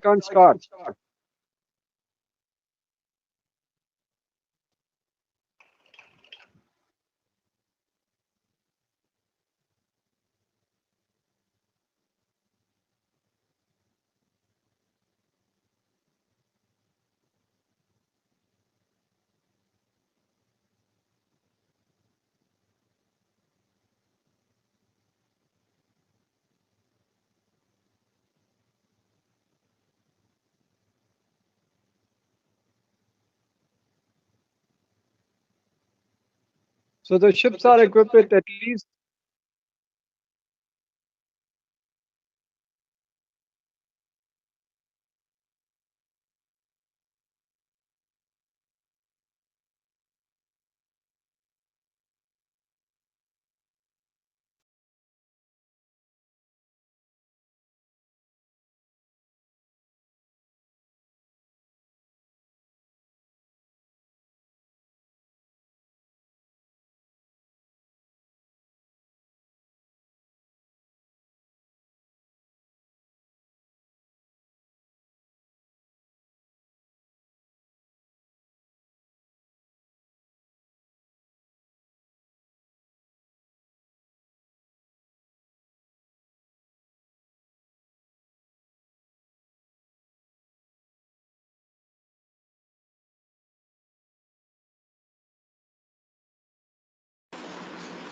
can't start. So the ships are equipped with at least.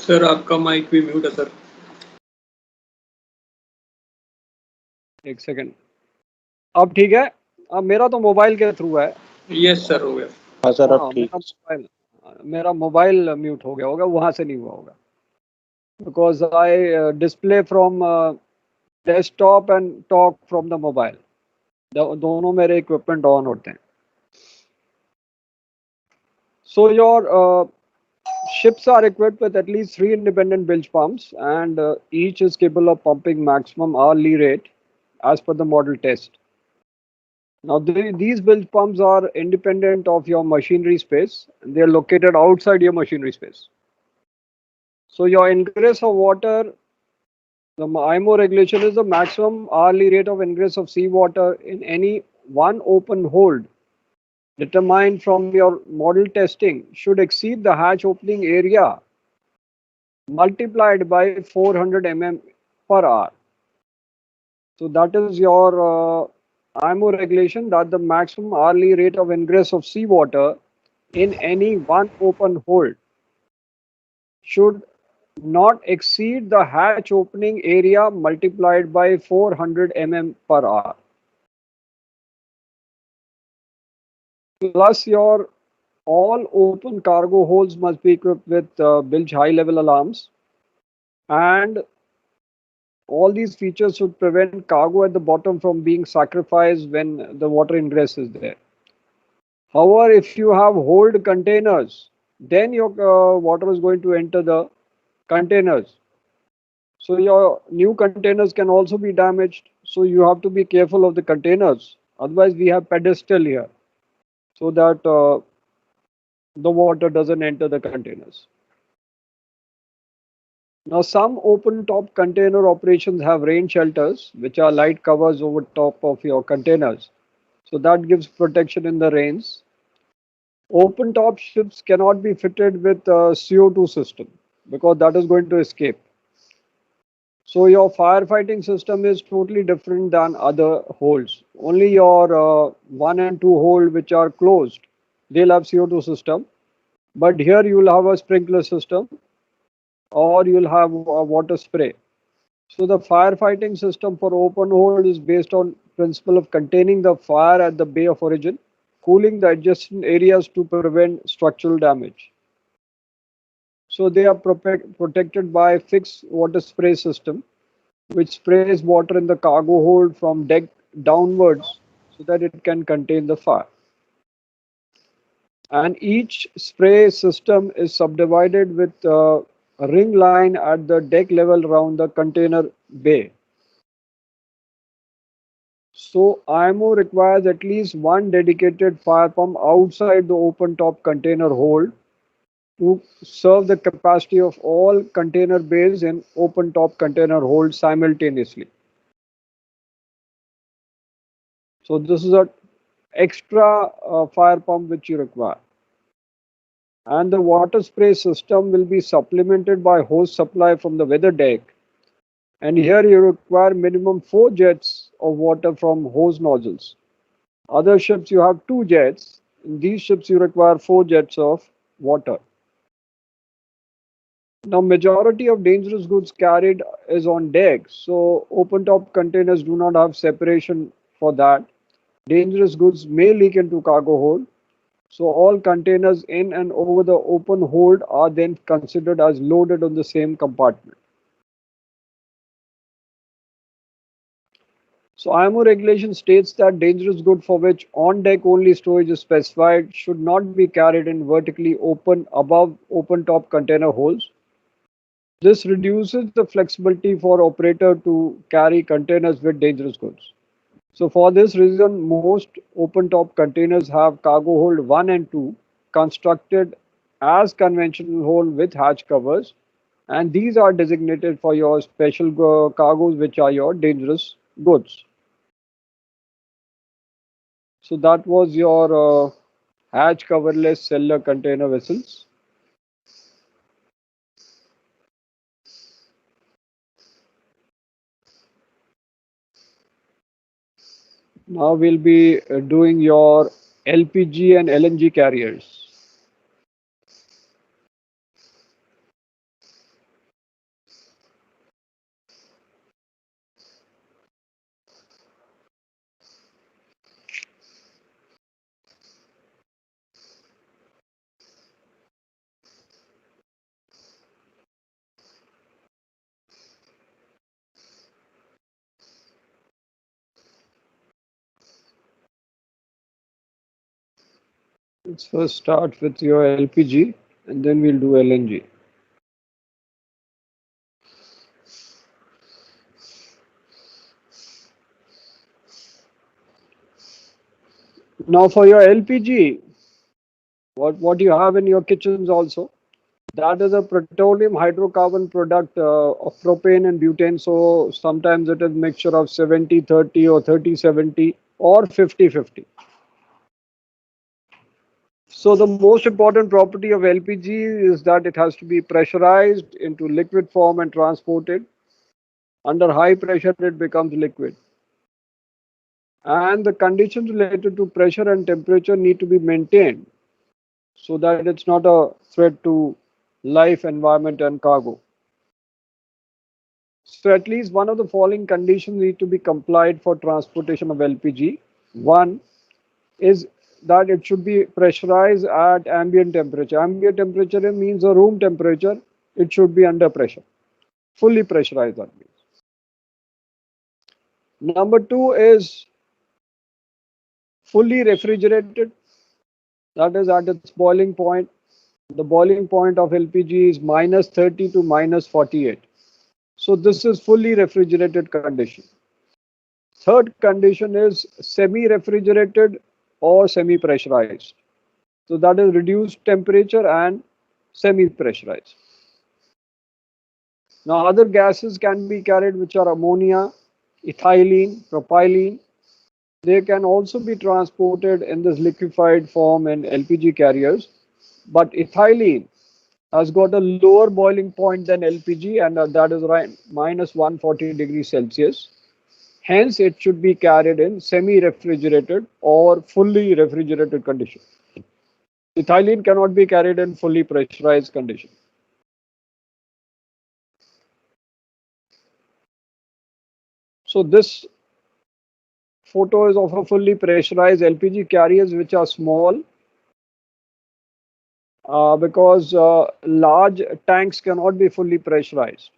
Sir आपका mic भी mute है sir. एक second. अब ठीक है. अब मेरा तो मोबाइल के थ्रू है. यस सर हो गया. हाँ सर अब हाँ, ठीक. मेरा मोबाइल म्यूट हो गया होगा, वहां से नहीं हुआ होगा. Because I display from desktop and talk from the mobile. दोनों मेरे इक्विपमेंट ऑन होते हैं. So your ships are equipped with at least 3 independent bilge pumps, and each is capable of pumping maximum hourly rate as per the model test. Now these bilge pumps are independent of your machinery space. They are located outside your machinery space. So your ingress of water, the IMO regulation is the maximum hourly rate of ingress of seawater in any one open hold determined from your model testing should exceed the hatch opening area multiplied by 400 mm per hour. So that is your IMO regulation, that the maximum hourly rate of ingress of seawater in any one open hold should not exceed the hatch opening area multiplied by 400 mm per hour. Plus your all open cargo holds must be equipped with bilge high level alarms, and all these features should prevent cargo at the bottom from being sacrificed when the water ingress is there. However, if you have hold containers, then your water is going to enter the containers. So your new containers can also be damaged. So you have to be careful of the containers. Otherwise, we have pedestal here so that the water doesn't enter the containers. Now, some open top container operations have rain shelters, which are light covers over top of your containers. So that gives protection in the rains. Open top ships cannot be fitted with a CO2 system because that is going to escape. So your firefighting system is totally different than other holds. Only your 1 and 2 hold which are closed, they'll have CO2 system. But here you will have a sprinkler system or you'll have a water spray. So the firefighting system for open hold is based on principle of containing the fire at the bay of origin, cooling the adjacent areas to prevent structural damage. So they are protected by fixed water spray system, which sprays water in the cargo hold from deck downwards so that it can contain the fire. And each spray system is subdivided with a ring line at the deck level around the container bay. So IMO requires at least one dedicated fire pump outside the open top container hold to serve the capacity of all container bays in open top container hold simultaneously. So this is a extra fire pump which you require. And the water spray system will be supplemented by hose supply from the weather deck. And here you require minimum 4 jets of water from hose nozzles. Other ships you have 2 jets. In these ships you require 4 jets of water. Now majority of dangerous goods carried is on deck, so open top containers do not have separation for that. Dangerous goods may leak into cargo hold, so all containers in and over the open hold are then considered as loaded on the same compartment. So IMO regulation states that dangerous good for which on deck only storage is specified should not be carried in vertically open above open top container holes. This reduces the flexibility for operator to carry containers with dangerous goods. So for this reason, most open top containers have cargo hold 1 and 2 constructed as conventional hold with hatch covers, and these are designated for your special cargoes which are your dangerous goods. So that was your hatch coverless cellular container vessels. Now we'll be doing your LPG and LNG carriers. Let's first start with your LPG and then we'll do LNG. Now for your LPG, what you have in your kitchens also, that is a petroleum hydrocarbon product of propane and butane. So sometimes it is mixture of 70-30 or 30-70 or 50-50. So the most important property of LPG is that it has to be pressurized into liquid form and transported. Under high pressure, it becomes liquid. And the conditions related to pressure and temperature need to be maintained so that it's not a threat to life, environment, and cargo. So at least one of the following conditions need to be complied for transportation of LPG. One is that it should be pressurized at ambient temperature. Ambient temperature means a room temperature. It should be under pressure, fully pressurized, that means. Number two is fully refrigerated. That is at its boiling point. The boiling point of LPG is -30 to -48. So this is fully refrigerated condition. Third condition is semi-refrigerated or semi-pressurized. So that is reduced temperature and semi-pressurized. Now other gases can be carried which are ammonia, ethylene, propylene. They can also be transported in this liquefied form in LPG carriers. But ethylene has got a lower boiling point than LPG, and that is right -140 degrees Celsius. Hence, it should be carried in semi-refrigerated or fully refrigerated condition. Ethylene cannot be carried in fully pressurized condition. So this photo is of a fully pressurized LPG carriers which are small because large tanks cannot be fully pressurized.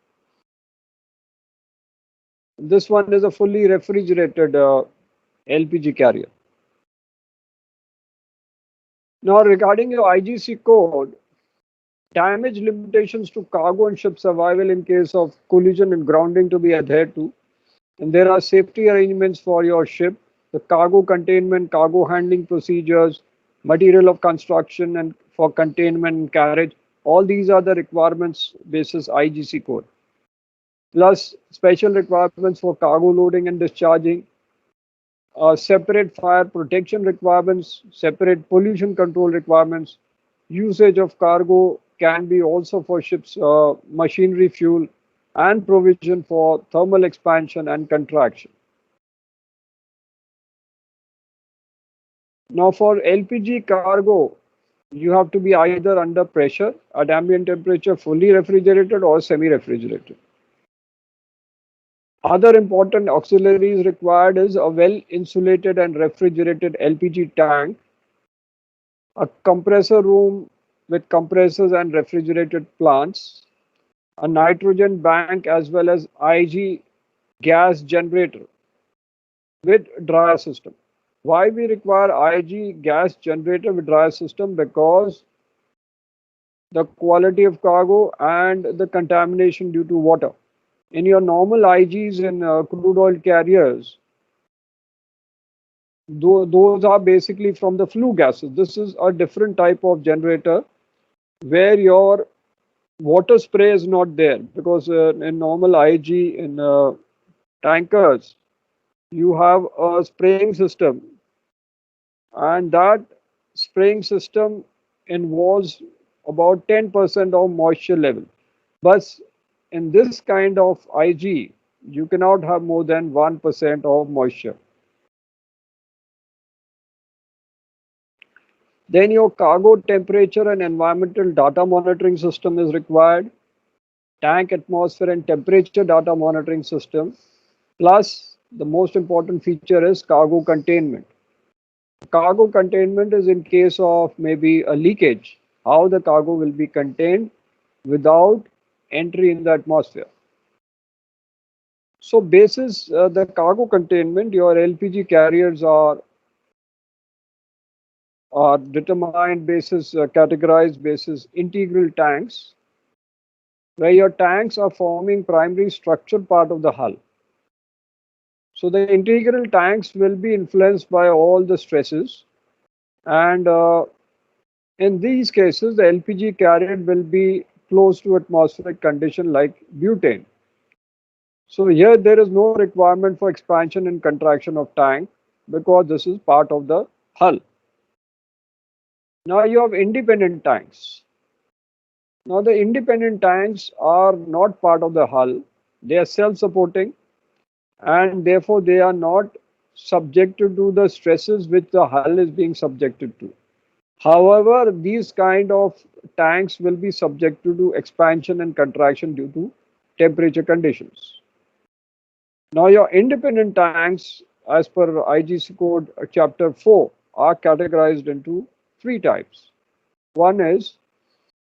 This one is a fully refrigerated LPG carrier. Now regarding your IGC code, damage limitations to cargo and ship survival in case of collision and grounding to be adhered to. And there are safety arrangements for your ship, the cargo containment, cargo handling procedures, material of construction and for containment and carriage. All these are the requirements basis IGC code. Plus special requirements for cargo loading and discharging, separate fire protection requirements, separate pollution control requirements. Usage of cargo can be also for ships' machinery fuel and provision for thermal expansion and contraction. Now, for LPG cargo, you have to be either under pressure at ambient temperature, fully refrigerated, or semi refrigerated. Other important auxiliaries required is a well insulated and refrigerated LPG tank, a compressor room with compressors and refrigerated plants, a nitrogen bank, as well as IG gas generator with dryer system. Why we require IG gas generator with dryer system? Because the quality of cargo and the contamination due to water. In your normal IGs in crude oil carriers, those are basically from the flue gases. This is a different type of generator where your water spray is not there, because in normal IG in tankers you have a spraying system, and that spraying system involves about 10% of moisture level. But in this kind of IG, you cannot have more than 1% of moisture. Then your cargo temperature and environmental data monitoring system is required, tank atmosphere and temperature data monitoring system. Plus, the most important feature is cargo containment. Cargo containment is in case of maybe a leakage, how the cargo will be contained without entry in the atmosphere. So, basis the cargo containment, your LPG carriers are determined basis, categorized basis integral tanks, where your tanks are forming primary structural part of the hull. So the integral tanks will be influenced by all the stresses, and in these cases, the LPG carrier will be close to atmospheric condition like butane. So here there is no requirement for expansion and contraction of tank, because this is part of the hull. Now you have independent tanks. Now the independent tanks are not part of the hull. They are self-supporting, and therefore they are not subjected to the stresses which the hull is being subjected to. However, these kind of tanks will be subjected to expansion and contraction due to temperature conditions. Now your independent tanks, as per IGC code chapter 4, are categorized into three types. One is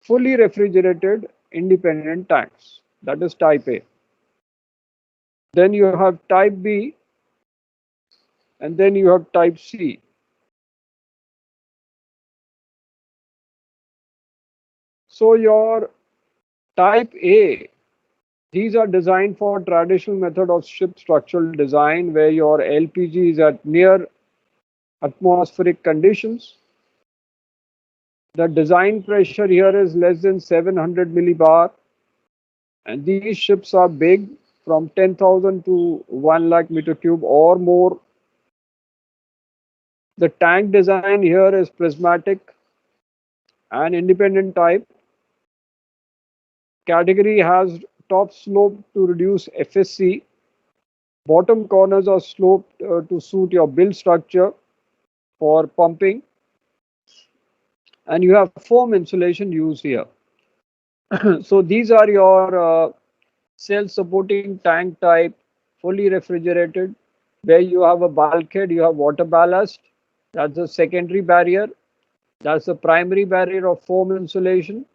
fully refrigerated independent tanks, that is type A. Then you have type B, and then you have type C. So your type A, these are designed for traditional method of ship structural design, where your LPG is at near atmospheric conditions. The design pressure here is less than 700 millibar, and these ships are big, from 10,000 to 1 lakh meter cube or more. The tank design here is prismatic and independent type. Category has top slope to reduce FSC. Bottom corners are sloped to suit your build structure for pumping. And you have foam insulation used here. So these are your self-supporting tank type, fully refrigerated, where you have a bulkhead, you have water ballast. That's the secondary barrier. That's the primary barrier of foam insulation.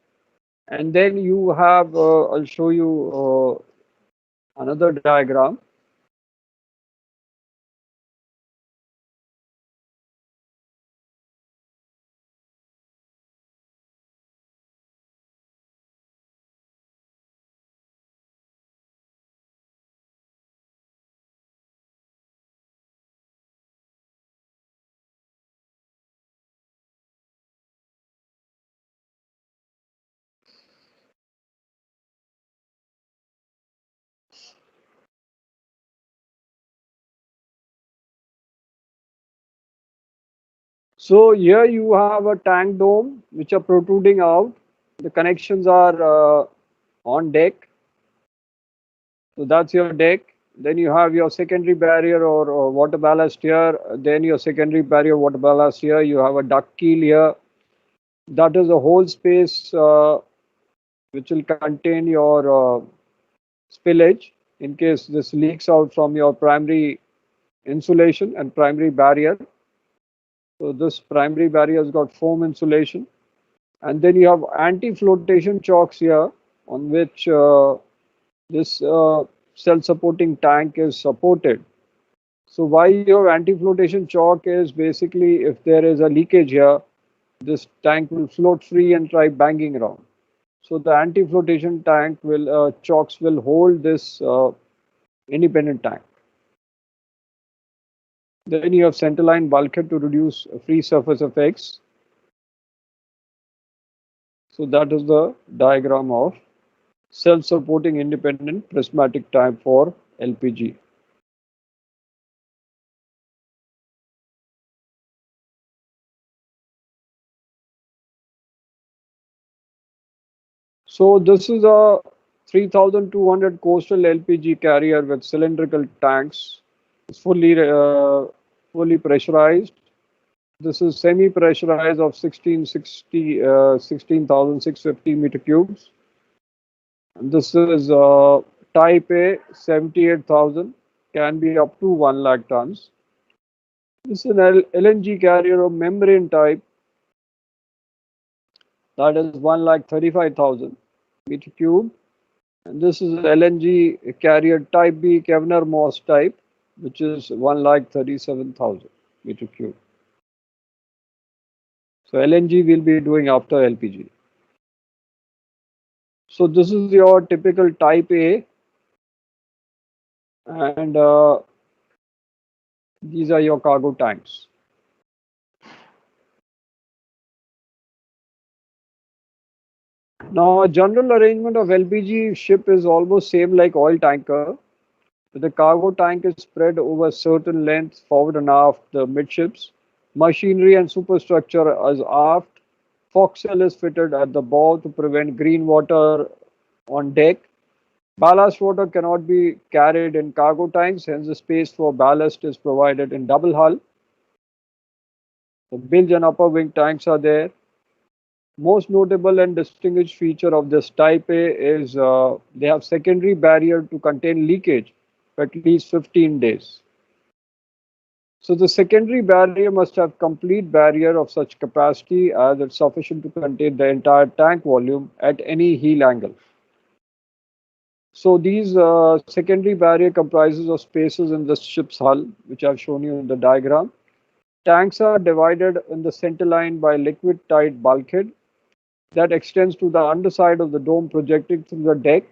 And then you have, I'll show you another diagram. So here you have a tank dome which are protruding out. The connections are on deck. So that's your deck. Then you have your secondary barrier or water ballast here. Then your secondary barrier water ballast here. You have a duct keel here. That is a whole space which will contain your spillage in case this leaks out from your primary insulation and primary barrier. So this primary barrier has got foam insulation. And then you have anti-flotation chocks here on which this self-supporting tank is supported. So why you have anti-flotation chock is basically if there is a leakage here, this tank will float free and try banging around. So the anti-flotation tank will chocks will hold this independent tank. Then you have centerline bulkhead to reduce free surface effects. So that is the diagram of self-supporting independent prismatic tank for LPG. So this is a 3,200 coastal LPG carrier with cylindrical tanks. It's fully pressurized. This is semi-pressurized of 16,650 meter cubes. And this is Type A 78,000, can be up to 1 lakh tons. This is an LNG carrier of membrane type, that is 1,35,000 meter cube. And this is LNG carrier type B Kevner Moss type, which is 1,37,000 meter cube. So LNG will be doing after LPG. So this is your typical type A, and these are your cargo tanks. Now, a general arrangement of LPG ship is almost same like oil tanker. The cargo tank is spread over a certain length forward and aft the midships. Machinery and superstructure is aft. Forecastle is fitted at the bow to prevent green water on deck. Ballast water cannot be carried in cargo tanks, hence the space for ballast is provided in double hull. The bilge and upper wing tanks are there. Most notable and distinguished feature of this Type A is they have secondary barrier to contain leakage for at least 15 days. So the secondary barrier must have complete barrier of such capacity as it's sufficient to contain the entire tank volume at any heel angle. So these secondary barrier comprises of spaces in the ship's hull, which I've shown you in the diagram. Tanks are divided in the center line by liquid tight bulkhead that extends to the underside of the dome projecting through the deck,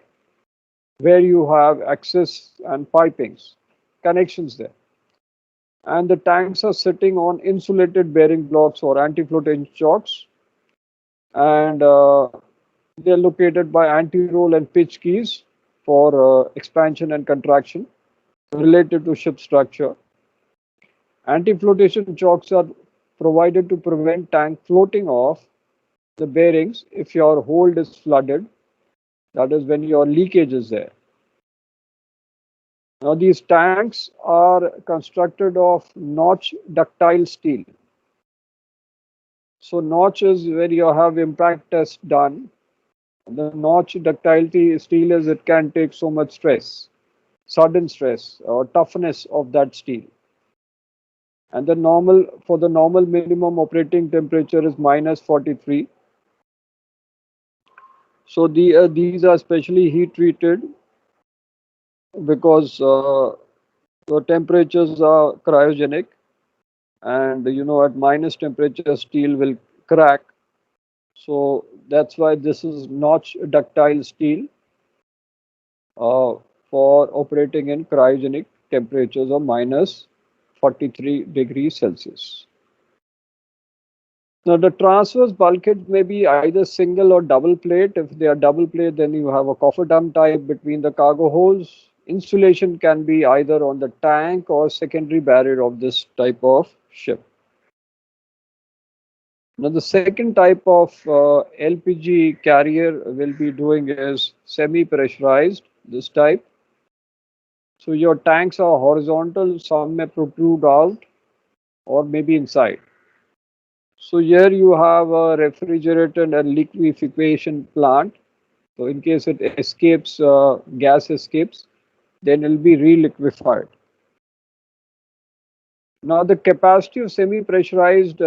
where you have access and pipings, connections there. And the tanks are sitting on insulated bearing blocks or anti-flotation chocks, and they're located by anti-roll and pitch keys for expansion and contraction related to ship structure. Anti-flotation chocks are provided to prevent tank floating off the bearings if your hold is flooded, that is when your leakage is there. Now these tanks are constructed of notch ductile steel. So notch is where you have impact test done. The notch ductility steel is it can take so much stress, sudden stress or toughness of that steel. And the normal minimum operating temperature is minus 43. So these are specially heat treated because the temperatures are cryogenic, and at minus temperature steel will crack. So that's why this is notch ductile steel uh, for operating in cryogenic temperatures of minus 43 degrees Celsius. Now the transverse bulkhead may be either single or double plate. If they are double plate, then you have a cofferdam type between the cargo holes. Insulation can be either on the tank or secondary barrier of this type of ship. Now, the second type of LPG carrier will be doing is semi-pressurized, this type. So your tanks are horizontal, some may protrude out or maybe inside. So here you have a refrigerated and liquefaction plant. So in case it escapes, gas escapes, then it will be re-liquefied. Now the capacity of semi-pressurized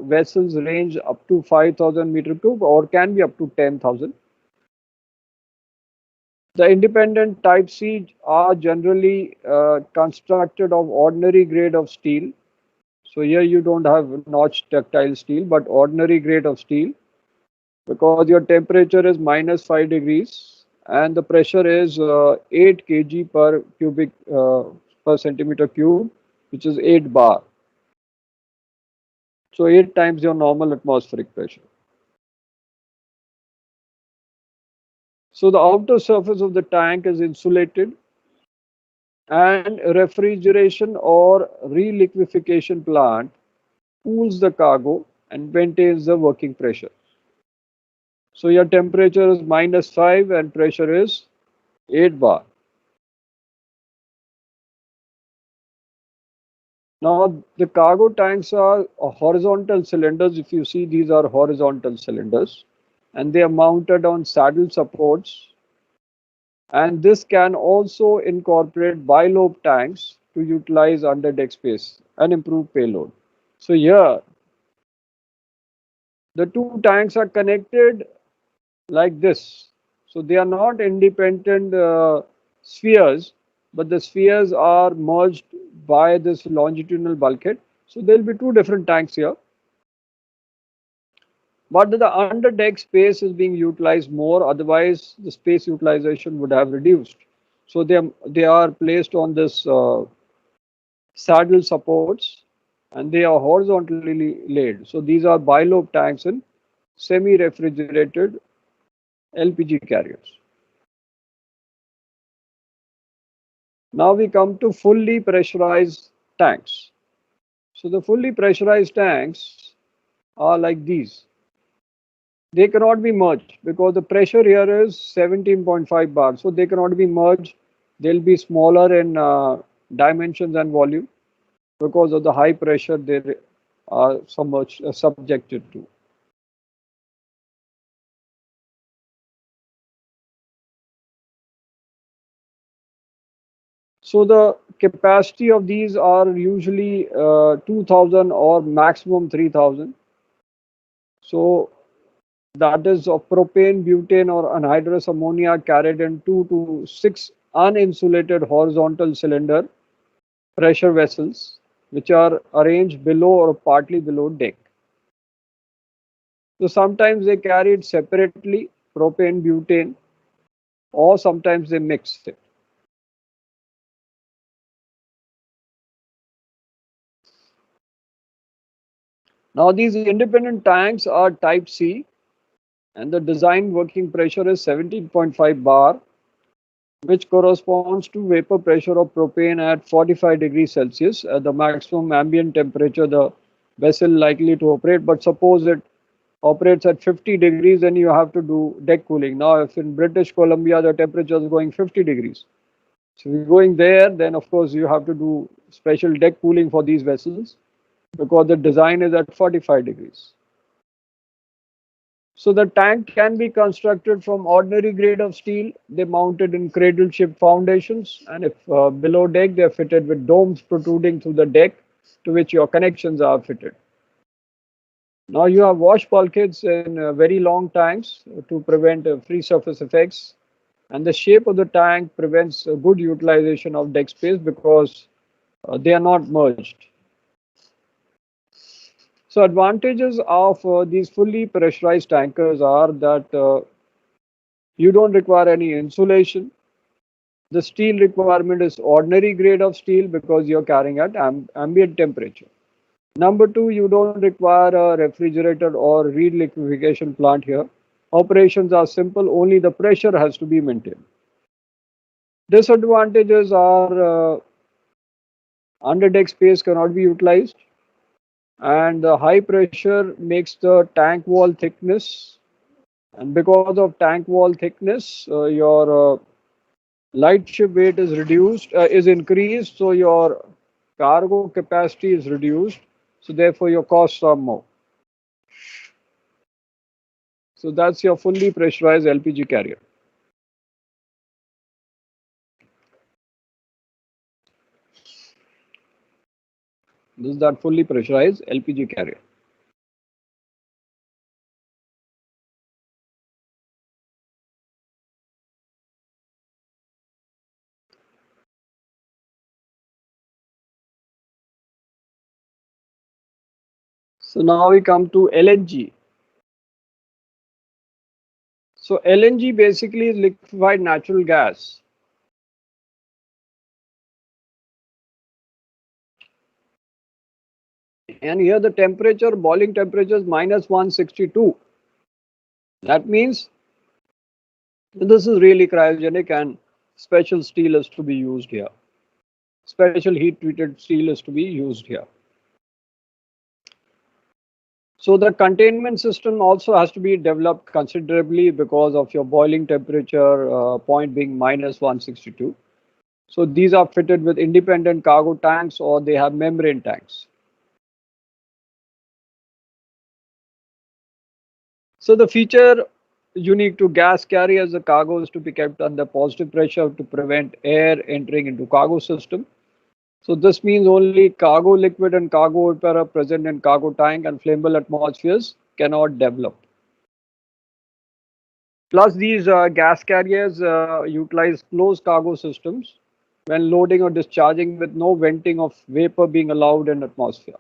vessels range up to 5,000 meter cube or can be up to 10,000. The independent Type C are generally constructed of ordinary grade of steel. So here you don't have notched ductile steel, but ordinary grade of steel because your temperature is -5 degrees and the pressure is 8 kg per cubic per centimeter cube, which is 8 bar. So 8 times your normal atmospheric pressure. So the outer surface of the tank is insulated and refrigeration or reliquefaction plant cools the cargo and maintains the working pressure. So your temperature is -5 and pressure is 8 bar. Now the cargo tanks are horizontal cylinders. If you see, these are horizontal cylinders and they are mounted on saddle supports, and this can also incorporate bilobe tanks to utilize underdeck space and improve payload. So here the two tanks are connected like this. So they are not independent spheres, but the spheres are merged by this longitudinal bulkhead. So there will be two different tanks here. But the underdeck space is being utilized more, otherwise the space utilization would have reduced. So they are placed on this saddle supports and they are horizontally laid. So these are bilobe tanks in semi-refrigerated LPG carriers. Now we come to fully pressurized tanks. So the fully pressurized tanks are like these. They cannot be merged because the pressure here is 17.5 bar. So they cannot be merged. They'll be smaller in dimensions and volume because of the high pressure they are subjected to. So the capacity of these are usually 2000 or maximum 3000. So that is of propane, butane, or anhydrous ammonia carried in 2 to 6 uninsulated horizontal cylinder pressure vessels, which are arranged below or partly below deck. So sometimes they carry it separately, propane, butane, or sometimes they mix it. Now these independent tanks are Type C, and the design working pressure is 17.5 bar, which corresponds to vapor pressure of propane at 45 degrees Celsius at the maximum ambient temperature the vessel likely to operate. But suppose it operates at 50 degrees, then you have to do deck cooling. Now, if in British Columbia the temperature is going 50 degrees, so if you're going there, then of course you have to do special deck cooling for these vessels because the design is at 45 degrees. So the tank can be constructed from ordinary grade of steel. They mounted in cradle ship foundations, and if below deck, they're fitted with domes protruding through the deck to which your connections are fitted. Now you have wash bulkheads in very long tanks to prevent free surface effects, and the shape of the tank prevents good utilization of deck space because they are not merged. So advantages of these fully pressurized tankers are that you don't require any insulation. The steel requirement is ordinary grade of steel because you're carrying at ambient temperature. Number two, you don't require a refrigerator or reliquefaction plant here. Operations are simple, only the pressure has to be maintained. Disadvantages are underdeck space cannot be utilized. and the high pressure makes the tank wall thickness, and because of tank wall thickness, your light ship weight is increased, so your cargo capacity is reduced, so therefore your costs are more. So that's your fully pressurized LPG carrier. This is that fully pressurized LPG carrier. So now we come to LNG. So LNG basically is liquefied natural gas. And here the temperature, boiling temperature is -162. That means this is really cryogenic and special steel is to be used here. Special heat treated steel is to be used here. So the containment system also has to be developed considerably because of your boiling temperature point being -162. So these are fitted with independent cargo tanks or they have membrane tanks. So the feature unique to gas carriers, the cargo is to be kept under positive pressure to prevent air entering into cargo system. So this means only cargo liquid and cargo vapor are present in cargo tank and flammable atmospheres cannot develop. Plus these gas carriers utilize closed cargo systems when loading or discharging with no venting of vapor being allowed in atmosphere.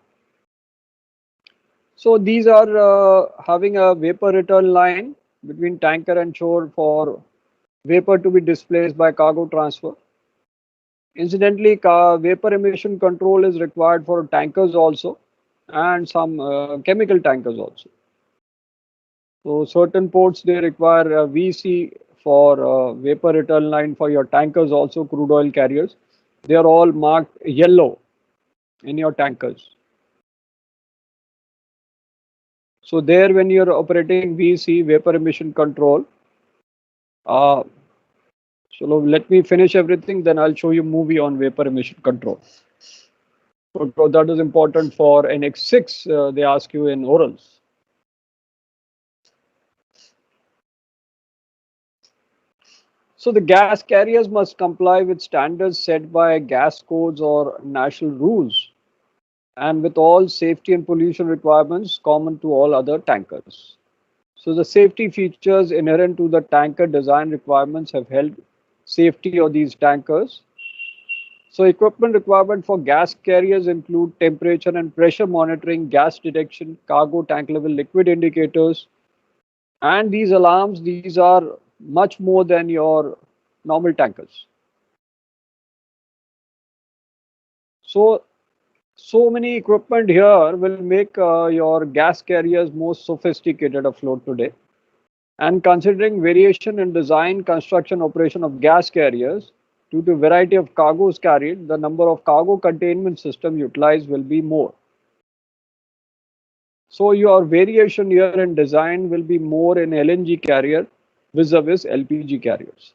So these are having a vapor return line between tanker and shore for vapor to be displaced by cargo transfer. Incidentally, vapor emission control is required for tankers also and some chemical tankers also. So certain ports they require VC for vapor return line for your tankers also, crude oil carriers. They are all marked yellow in your tankers. So there when you're operating VC, vapor emission control, uh, so let me finish everything, then I'll show you movie on vapor emission control. So that is important for NX6, they ask you in orals. So the gas carriers must comply with standards set by gas codes or national rules and with all safety and pollution requirements common to all other tankers. So the safety features inherent to the tanker design requirements have held safety of these tankers. So equipment requirement for gas carriers include temperature and pressure monitoring, gas detection, cargo tank level liquid indicators, and these alarms, these are much more than your normal tankers. So many equipment here will make your gas carriers more sophisticated afloat today. And considering variation in design, construction, operation of gas carriers, due to variety of cargoes carried, the number of cargo containment system utilized will be more. So your variation here in design will be more in LNG carrier vis-a-vis LPG carriers.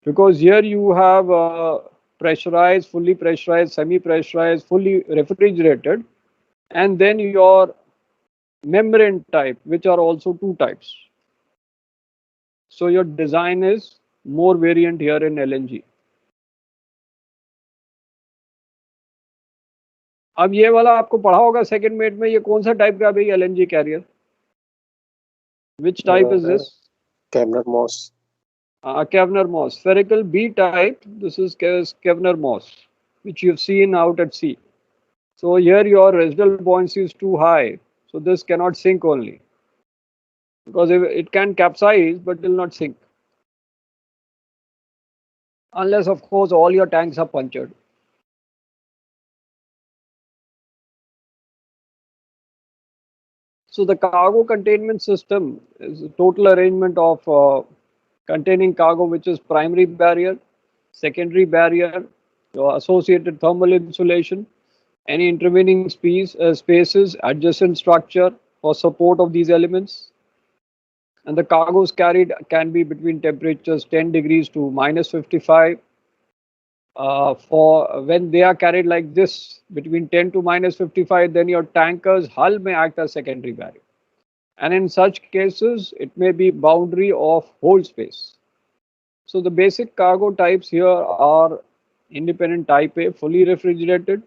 Because here you have pressurized, fully pressurized, semi-pressurized, fully refrigerated, and then your membrane type, which are also two types. So your design is more variant here in LNG. अब ये वाला आपको पढ़ा होगा second mate में, ये कौन सा टाइप का भाई LNG carrier? Which type is this? Kevlar Moss. Kevlar Moss. Spherical B type. This is Kevlar Moss, which you've seen out at sea. So here your residual buoyancy is too high. So this cannot sink only. Because it can capsize, but it will not sink. Unless, of course, all your tanks are punctured. So the cargo containment system is a total arrangement of containing cargo, which is primary barrier, secondary barrier, your associated thermal insulation, any intervening spaces, adjacent structure for support of these elements. And the cargoes carried can be between temperatures 10 degrees to minus 55. For when they are carried like this between 10 to minus 55, then your tanker's hull may act as secondary barrier. And in such cases, it may be boundary of hold space. So the basic cargo types here are independent type A, fully refrigerated,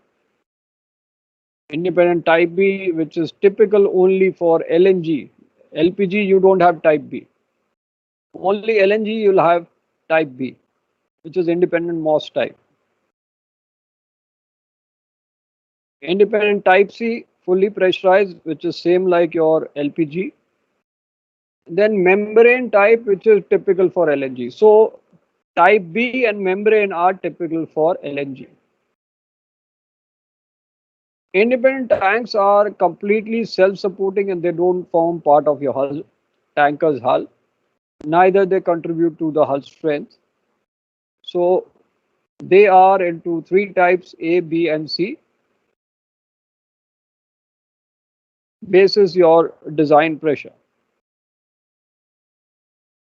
independent type B, which is typical only for LNG. LPG, you don't have type B. Only LNG, you'll have type B, which is independent Moss type. Independent type C, fully pressurized, which is same like your LPG. Then membrane type, which is typical for LNG. So type B and membrane are typical for LNG. Independent tanks are completely self-supporting and they don't form part of your hull, tanker's hull. Neither they contribute to the hull strength. So they are into three types A, B, and C. Basis your design pressure.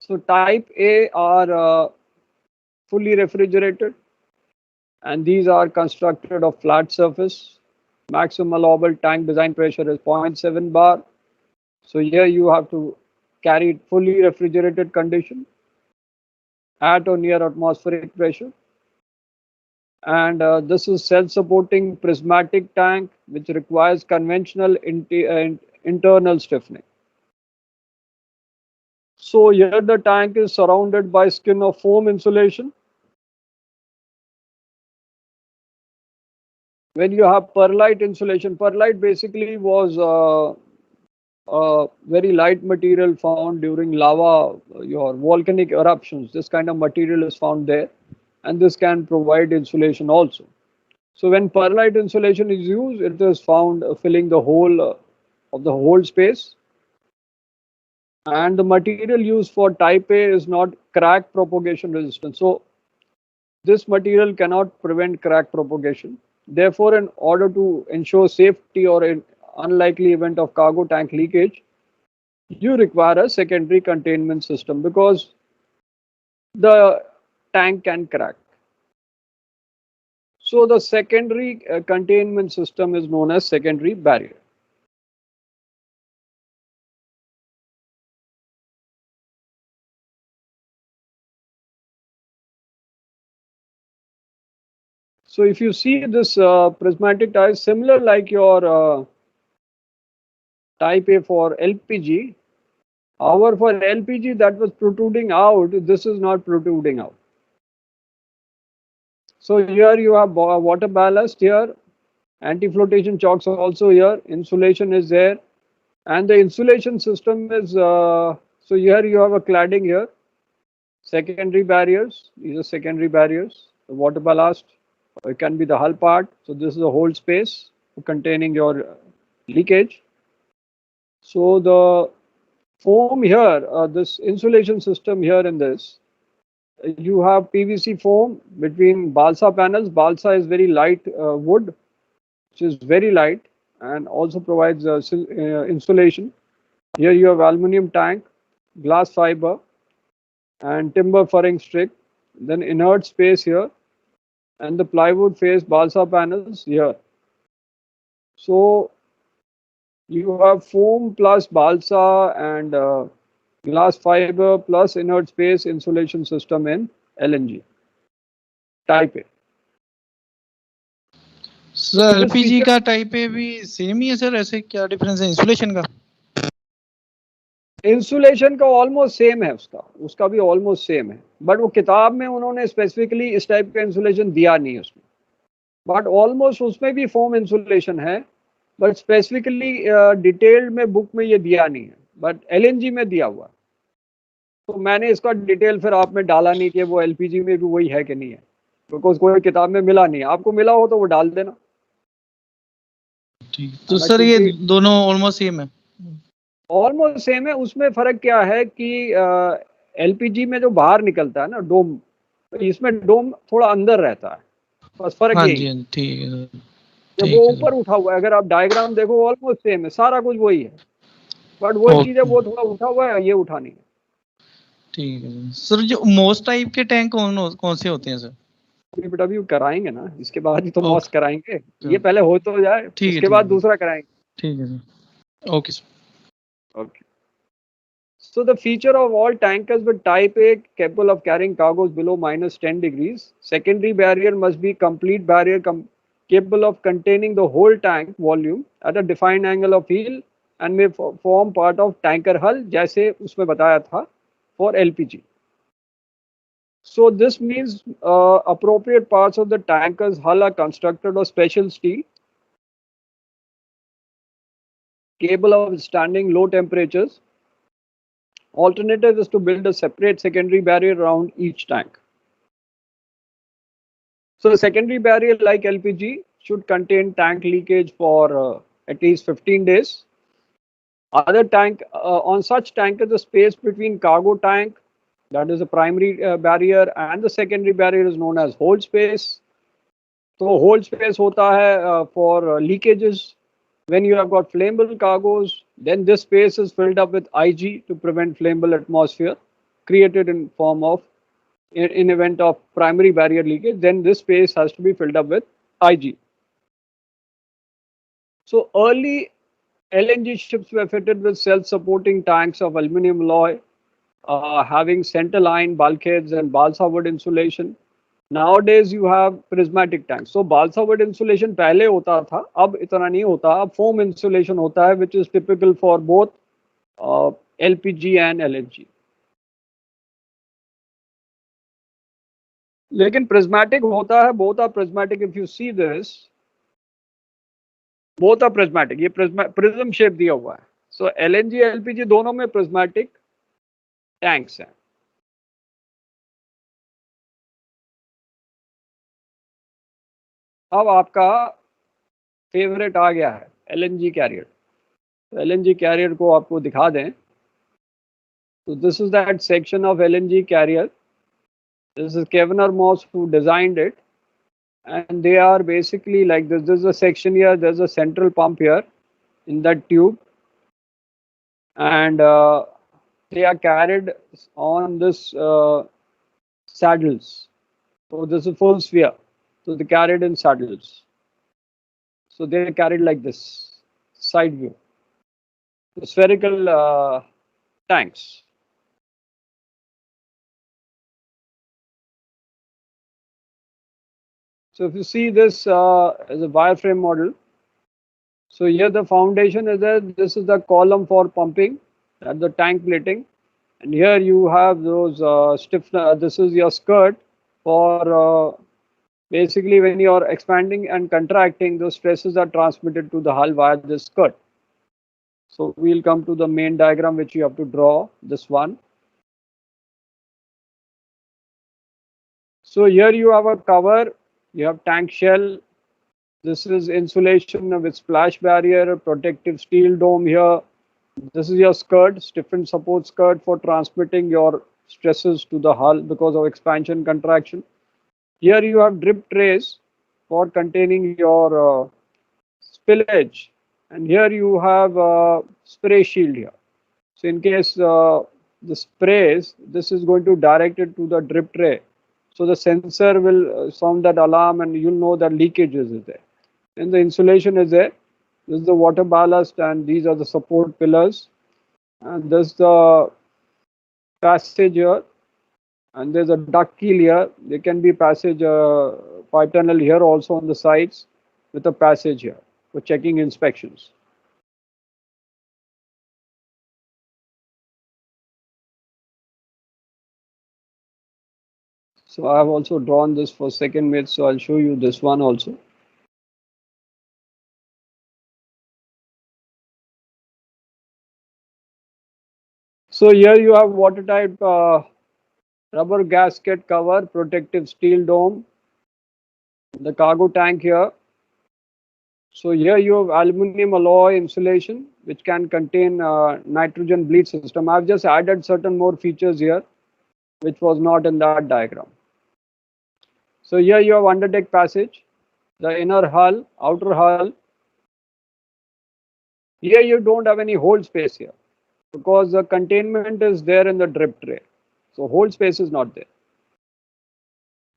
So type A are fully refrigerated, and these are constructed of flat surface. Maximum allowable tank design pressure is 0.7 bar. So here you have to carry fully refrigerated condition at or near atmospheric pressure. And this is self-supporting prismatic tank, which requires conventional internal stiffening. So here the tank is surrounded by skin of foam insulation. When you have perlite insulation, perlite basically was a very light material found during lava, your volcanic eruptions. This kind of material is found there, and this can provide insulation also. So when perlite insulation is used, it is found filling the whole of the whole space. And the material used for type A is not crack propagation resistant. So this material cannot prevent crack propagation. Therefore, in order to ensure safety or an unlikely event of cargo tank leakage, you require a secondary containment system because the tank can crack. So the secondary containment system is known as secondary barrier. So if you see this prismatic type, similar like your type A for LPG, however for LPG that was protruding out, this is not protruding out. So here you have water ballast here, anti-flotation chocks also here, insulation is there, and the insulation system is, so here you have a cladding here, secondary barriers, these are secondary barriers, the water ballast, or it can be the hull part, so this is a whole space containing your leakage. So the foam here, this insulation system here in this, you have PVC foam between balsa panels. Balsa is very light wood, which is very light and also provides insulation. Here you have aluminum tank, glass fiber, and timber furring strip. Then inert space here, and the plywood face balsa panels here. So you have foam plus balsa and glass fiber plus inert space insulation system in LNG type A. Sir So this LPG feature का type A भी same ही है sir, ऐसे क्या difference है insulation का? Insulation का almost same है, उसका भी ऑलमोस्ट सेम है, बट वो किताब में उन्होंने स्पेसिफिकली इस टाइप का इंसुलेशन दिया नहीं है उसमें, बट ऑलमोस्ट उसमें भी फोम इंसुलेशन है, बट स्पेसिफिकली डिटेल्ड में बुक में ये दिया नहीं है, बट एलएनजी में दिया हुआ है। तो मैंने इसका डिटेल फिर आप में डाला नहीं कि वो एलपीजी में भी वही है कि नहीं है, बिकॉज कोई किताब में मिला नहीं है। आपको मिला हो तो वो डाल देना। ठीक, तो सर ये दोनों ऑलमोस्ट सेम है? ऑलमोस्ट सेम है। उसमें फर्क क्या है कि एलपीजी में जो बाहर निकलता है ना डोम, इसमें डोम थोड़ा अंदर रहता है, बस फर्क हाँ यही जी, है। हाँ, ठीक है। जब वो ऊपर उठा हुआ है, अगर आप डायग्राम देखो ऑलमोस्ट सेम है, सारा कुछ वही है, बट वही चीजें वो थोड़ा उठा हुआ है, ये उठा नहीं है। ठीक है सर। जो मोस्ट टाइप के टैंक कौन से होते हैं सर? बेटा भी कराएंगे ना, इसके बाद ही तो मॉस कराएंगे, ये पहले हो तो जाए, उसके बाद दूसरा कराएंगे। ठीक है sir, okay sir. Okay. So the feature of all tankers with type A capable of carrying cargoes below -10 degrees, secondary barrier must be complete barrier capable of containing the whole tank volume at a defined angle of heel and may form part of tanker hull, जैसे उसमें बताया था for LPG. So this means appropriate parts of the tanker's hull are constructed of special steel capable of withstanding low temperatures. Alternative is to build a separate secondary barrier around each tank. So the secondary barrier like LPG should contain tank leakage for at least 15 days. Other tank on such tankers, the space between cargo tank, that is the primary barrier, and the secondary barrier is known as hold space. So hold space hota hai for leakages. When you have got flammable cargoes, then this space is filled up with IG to prevent flammable atmosphere created in form of in event of primary barrier leakage, then this space has to be filled up with IG. So early LNG ships were fitted with self-supporting tanks of aluminum alloy, having center-line bulkheads and balsa wood insulation. Nowadays you have prismatic tanks. So balsa wood insulation पहले होता था, अब इतना नहीं होता, अब foam insulation होता है, which is typical for both LPG and LNG. लेकिन prismatic होता है, both are prismatic. If you see this, both are prismatic. ये prism shape दिया हुआ है. So LNG LPG दोनों में prismatic tanks हैं. अब आपका फेवरेट आ गया है LNG कैरियर. तो LNG कैरियर को आपको दिखा दें. So this is that section of LNG carrier. This is Kevner Moss who designed it, and they are basically like this. This is a section here. There's a central pump here in that tube, and they are carried on this saddles. So this is full sphere. So they carried in saddles. So they are carried like this, side view. The spherical tanks. So if you see this as a wireframe model, so here the foundation is there. This is the column for pumping at the tank plating, and here you have those stiffener. This is your skirt for basically when you are expanding and contracting, those stresses are transmitted to the hull via this skirt. So we'll come to the main diagram which you have to draw. This one. So here you have a cover. You have tank shell. This is insulation with splash barrier, protective steel dome here. This is your skirt, stiffened support skirt for transmitting your stresses to the hull because of expansion contraction. Here you have drip trays for containing your spillage, and here you have spray shield here. So in case the sprays, this is going to direct it to the drip tray. So the sensor will sound that alarm and you'll know that leakages is there. And the insulation is there. This is the water ballast and these are the support pillars. And this is the passage here. And there's a duct keel here. There can be passage pipe tunnel here also on the sides with a passage here for checking inspections. So I have also drawn this for second mate, so I'll show you this one also. So here you have watertight rubber gasket cover, protective steel dome, the cargo tank here. So here you have aluminum alloy insulation, which can contain nitrogen bleed system. I've just added certain more features here, which was not in that diagram. So here you have underdeck passage. the inner hull, outer hull. Here you don't have any hold space here because the containment is there in the drip tray. So hold space is not there.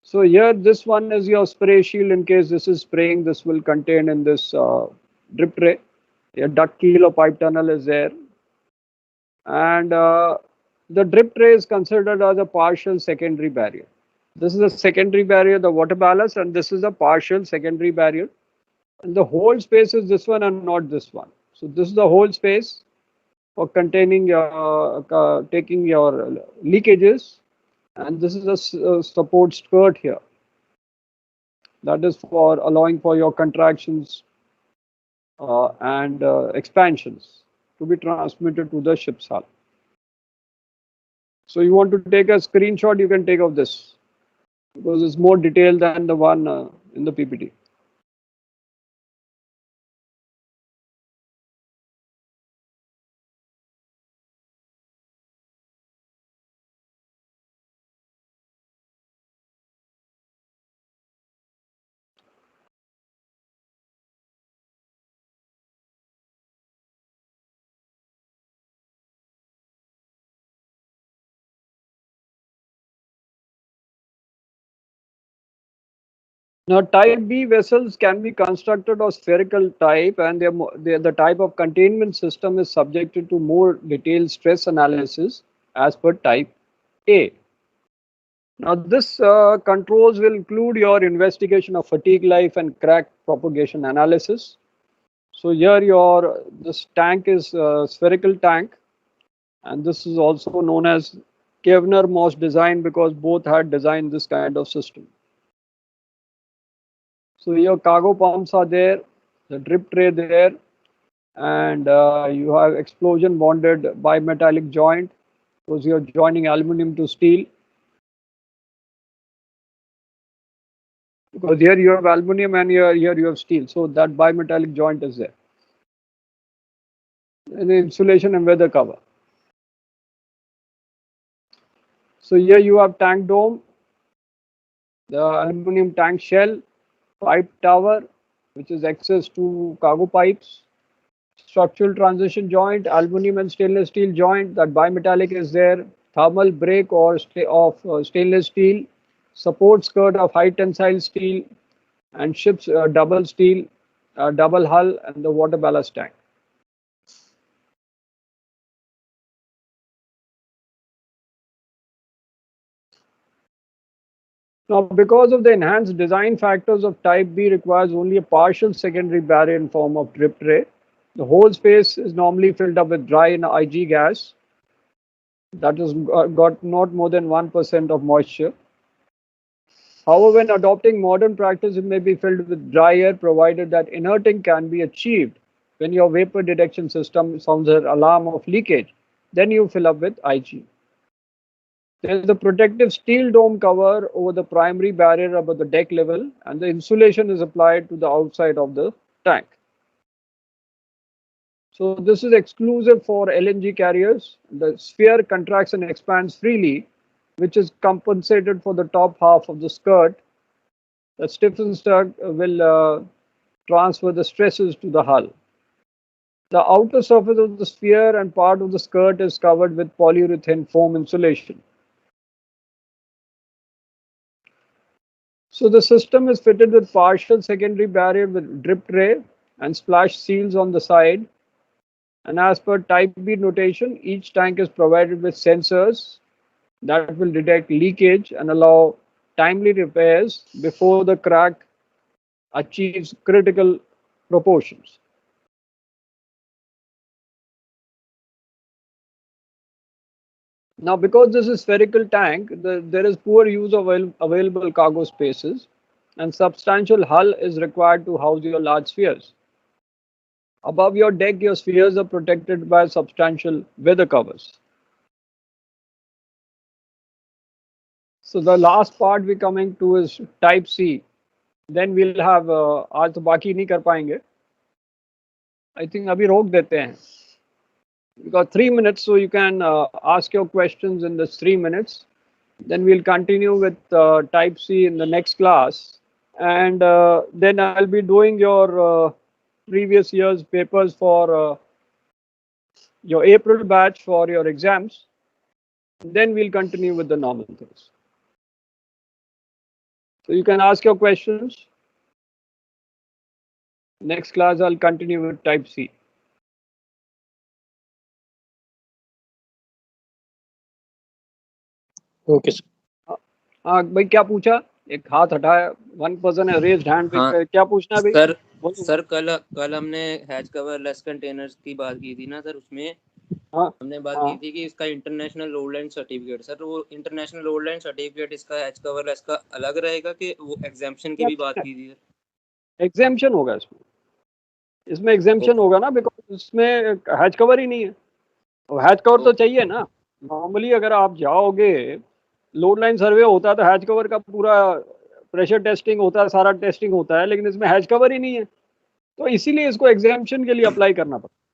So here this one is your spray shield in case this is spraying. This will contain in this drip tray. Your duct keel or pipe tunnel is there. And the drip tray is considered as a partial secondary barrier. This is a secondary barrier, the water ballast, and this is a partial secondary barrier. And the whole space is this one and not this one. So this is the whole space for containing your taking your leakages, and this is a support skirt here. That is for allowing for your contractions and expansions to be transmitted to the ship's hull. So you want to take a screenshot, you can take of this because it's more detailed than the one in the PPT. Now, type B vessels can be constructed of spherical type, and the type of containment system is subjected to more detailed stress analysis as per type A. Now, this controls will include your investigation of fatigue life and crack propagation analysis. So here this tank is a spherical tank, and this is also known as Kevner-Moss design because both had designed this kind of system. So your cargo pumps are there, the drip tray there, and you have explosion bonded bimetallic joint because you're joining aluminum to steel. Because here you have aluminum and here you have steel, so that bimetallic joint is there. And the insulation and weather cover. So here you have tank dome, the aluminum tank shell, pipe tower, which is access to cargo pipes, structural transition joint, aluminum and stainless steel joint, that bimetallic is there, thermal break of stainless steel, support skirt of high tensile steel, and ship's double steel, double hull, and the water ballast tank. Now, because of the enhanced design factors of Type B requires only a partial secondary barrier in form of drip tray. The whole space is normally filled up with dry and IG gas that has got not more than 1% of moisture. However, when adopting modern practice, it may be filled with dry air provided that inerting can be achieved. When your vapor detection system sounds an alarm of leakage, then you fill up with IG. There is a protective steel dome cover over the primary barrier above the deck level, and the insulation is applied to the outside of the tank. So this is exclusive for LNG carriers. The sphere contracts and expands freely, which is compensated for the top half of the skirt. The stiffened skirt will transfer the stresses to the hull. The outer surface of the sphere and part of the skirt is covered with polyurethane foam insulation. So the system is fitted with partial secondary barrier with drip tray and splash seals on the side. And as per Type B notation, each tank is provided with sensors that will detect leakage and allow timely repairs before the crack achieves critical proportions. Now, because this is spherical tank, there is poor use of available cargo spaces, and substantial hull is required to house your large spheres. Above your deck, your spheres are protected by substantial weather covers. So the last part we're coming to is Type C. Then we'll have आज तो बाकी नहीं कर पाएंगे. I think अभी रोक देते हैं. We got 3 minutes, so you can ask your questions in this 3 minutes. Then we'll continue with Type C in the next class. and then I'll be doing your previous year's papers for your April batch for your exams. Then we'll continue with the normal things. So you can ask your questions. Next class, I'll continue with type C. Okay sir. हाँ भाई, क्या पूछा? एक हाथ हटाया, one person है raised hand. हाँ क्या पूछना है भाई? सर, बोलो। सर कल हमने हैज कवर लेस कंटेनर्स की बात की थी ना सर, उसमें हाँ हमने बात हाँ की थी कि इसका international load line certificate, sir वो इंटरनेशनल लोड लाइन सर्टिफिकेट इसका हैज कवर लेस का अलग रहेगा कि वो एग्जाम्पशन की भी बात की थी सर? एग्जेम्पशन होगा इसमें। इसमें एग्जेम्पशन होगा ना, बिकॉज इसमें हैज कवर ही नहीं है। और हैज कवर तो चाहिए ना। नॉर्मली अगर आप जाओगे, लोड लाइन सर्वे होता है तो हैज कवर का पूरा प्रेशर टेस्टिंग होता है, सारा टेस्टिंग होता है, लेकिन इसमें हैज कवर ही नहीं है, तो इसीलिए इसको एग्जेम्पशन के लिए अप्लाई करना पड़ता है।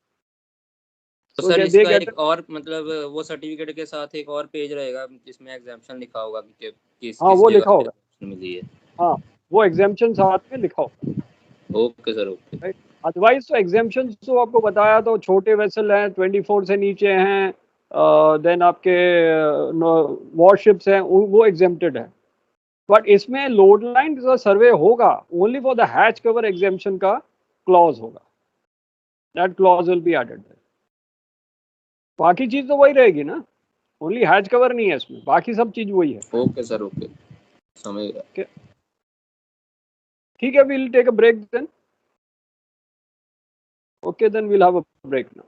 तो सर इसका एक और मतलब वो सर्टिफिकेट के साथ एक और पेज रहेगा जिसमें एग्जाम्पशन लिखा होगा कि किस हाँ, वो लिखा होगा। मिली है। हाँ, वो एग्जेम्पशन साथ में लिखा होगा। Okay sir, okay. अदरवाइज तो एग्जेम्पशन तो आपको बताया, तो छोटे वेसल हैं, 24 से नीचे हैं, देन आपके वॉरशिप्स हैं, वो एग्जेम्प्टेड है। बट इसमें लोड लाइन का सर्वे होगा only for the hatch cover exemption का क्लॉज होगा, that clause will be added. बाकी चीज तो वही रहेगी ना, ओनली हैच कवर नहीं है इसमें, बाकी सब चीज वही है। ओके सर, ओके, समझ गया। ठीक है, we'll take a break then. Okay, then we'll have a break now.